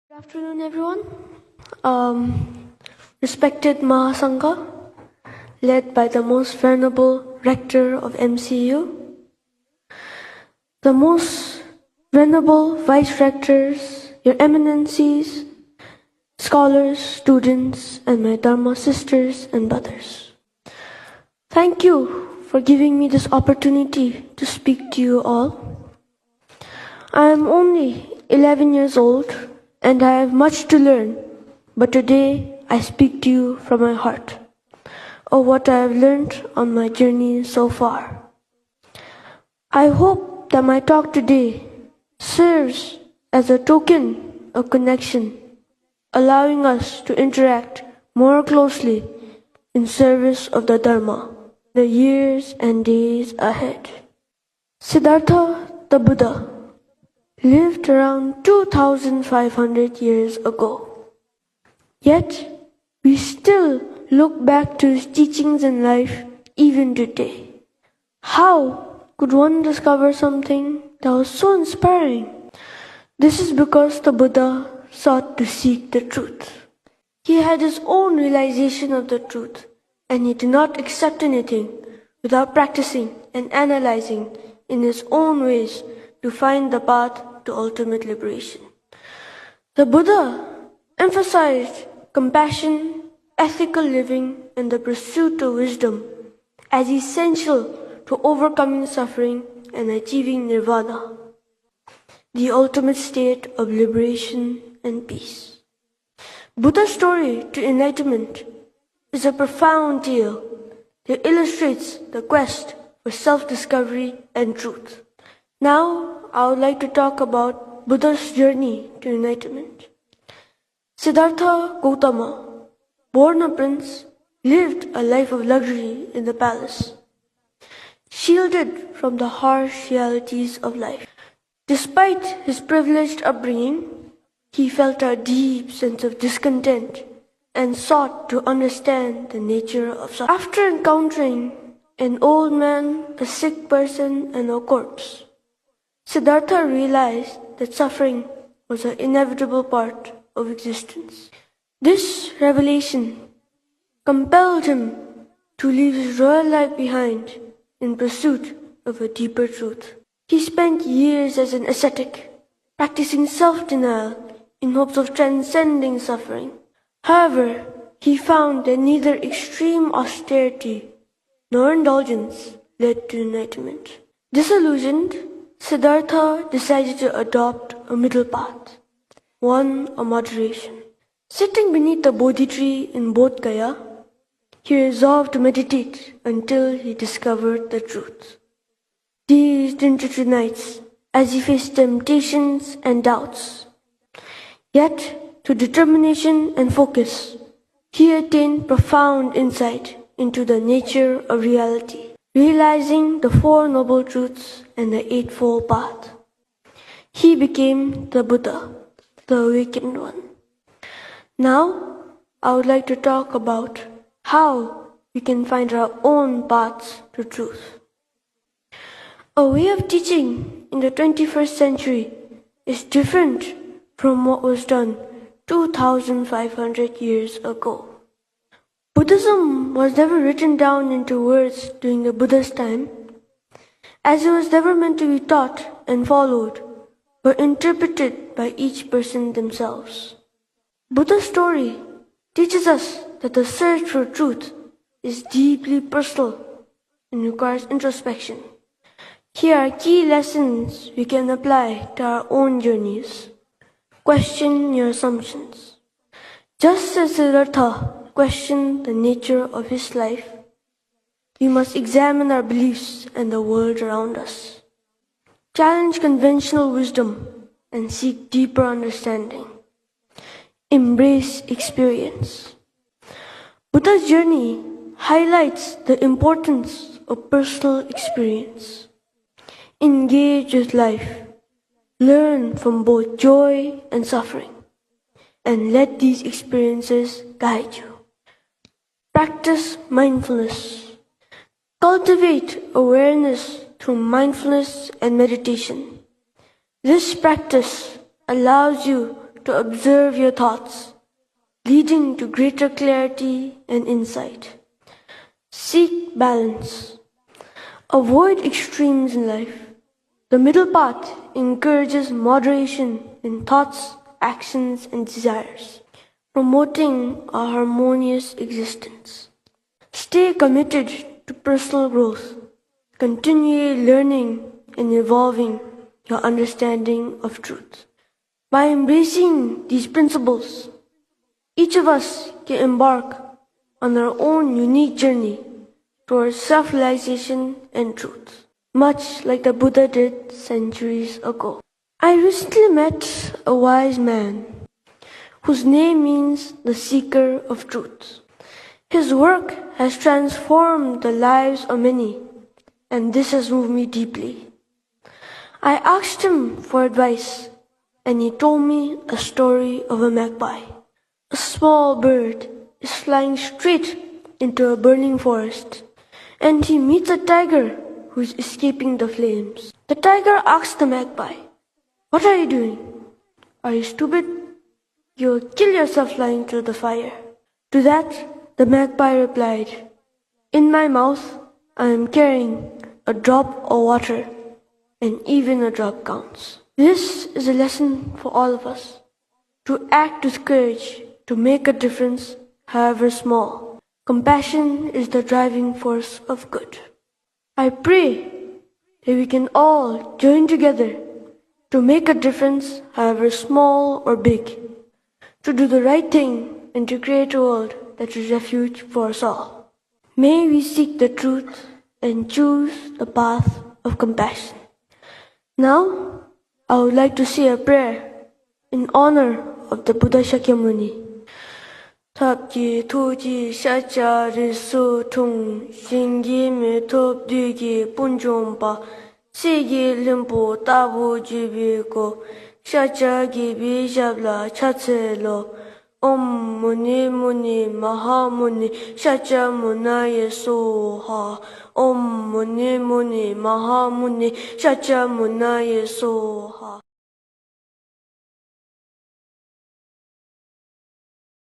Good afternoon, everyone. Respected Mahasangha, led by the most venerable rector of MCU, the most venerable vice rectors, your eminencies, scholars, students, and my Dharma sisters and brothers. Thank you for giving me this opportunity to speak to you all. I am only 11 years old and I have much to learn, but today I speak to you from my heart of what I have learned on my journey so far. I hope that my talk today serves as a token of connection, allowing us to interact more closely in service of the Dharma, the years and days ahead. Siddhartha the Buddha lived around 2,500 years ago. Yet, we still look back to his teachings in life even today. How could one discover something that was so inspiring? This is because the Buddha sought to seek the truth. He had his own realization of the truth, and he did not accept anything without practicing and analyzing in his own ways to find the path to ultimate liberation. The Buddha emphasized compassion, ethical living, and the pursuit of wisdom as essential to overcoming suffering and achieving nirvana, the ultimate state of liberation and peace. Buddha's story to enlightenment is a profound tale that illustrates the quest for self-discovery and truth. Now, I would like to talk about Buddha's journey to enlightenment. Siddhartha Gautama, born a prince, lived a life of luxury in the palace, shielded from the harsh realities of life. Despite his privileged upbringing, he felt a deep sense of discontent and sought to understand the nature of suffering. After encountering an old man, a sick person, and a corpse, Siddhartha realized that suffering was an inevitable part of existence. This revelation compelled him to leave his royal life behind in pursuit of a deeper truth. He spent years as an ascetic, practicing self-denial in hopes of transcending suffering. However, he found that neither extreme austerity nor indulgence led to enlightenment. Disillusioned, Siddhartha decided to adopt a middle path, one of moderation. Sitting beneath the Bodhi tree in Bodh Gaya, he resolved to meditate until he discovered the truth. Days turned into nights as he faced temptations and doubts. Yet, through determination and focus, he attained profound insight into the nature of reality, realizing the Four Noble Truths and the Eightfold Path. He became the Buddha, the Awakened One. Now, I would like to talk about how we can find our own paths to truth. A way of teaching in the 21st century is different from what was done 2,500 years ago. Buddhism was never written down into words during the Buddha's time, as it was never meant to be taught and followed, but interpreted by each person themselves. Buddha's story teaches us that the search for truth is deeply personal and requires introspection. Here are key lessons we can apply to our own journeys. Question your assumptions. Just as Siddhartha questioned the nature of his life, we must examine our beliefs and the world around us. Challenge conventional wisdom and seek deeper understanding. Embrace experience. Buddha's journey highlights the importance of personal experience. Engage with life. Learn from both joy and suffering, and let these experiences guide you. Practice mindfulness. Cultivate awareness through mindfulness and meditation. This practice allows you to observe your thoughts, leading to greater clarity and insight. Seek balance. Avoid extremes in life. The middle path encourages moderation in thoughts, actions, and desires, promoting a harmonious existence. Stay committed to personal growth. Continue learning and evolving your understanding of truth. By embracing these principles, each of us can embark on our own unique journey towards self-realization and truth, much like the Buddha did centuries ago. I recently met a wise man whose name means the seeker of truth. His work has transformed the lives of many, and this has moved me deeply. I asked him for advice, and he told me a story of a magpie. A small bird is flying straight into a burning forest, and he meets a tiger who is escaping the flames. The tiger asks the magpie, "What are you doing? Are you stupid? You'll kill yourself flying through the fire." To that, the magpie replied, "In my mouth, I am carrying a drop of water, and even a drop counts." This is a lesson for all of us, to act with courage, to make a difference, however small. Compassion is the driving force of good. I pray that we can all join together to make a difference, however small or big, to do the right thing and to create a world that is refuge for us all. May we seek the truth and choose the path of compassion. Now, I would like to say a prayer in honor of the Buddha Shakyamuni. Tapji toji shacha risu tung shingi me top dugi punjompa sigi limpo tabu jibi ko shacha gibi shabla chatselo Om Muni Muni Maha Muni Shacha Munaye Soha. Om Muni Muni Maha Muni Shacha Munaye Soha.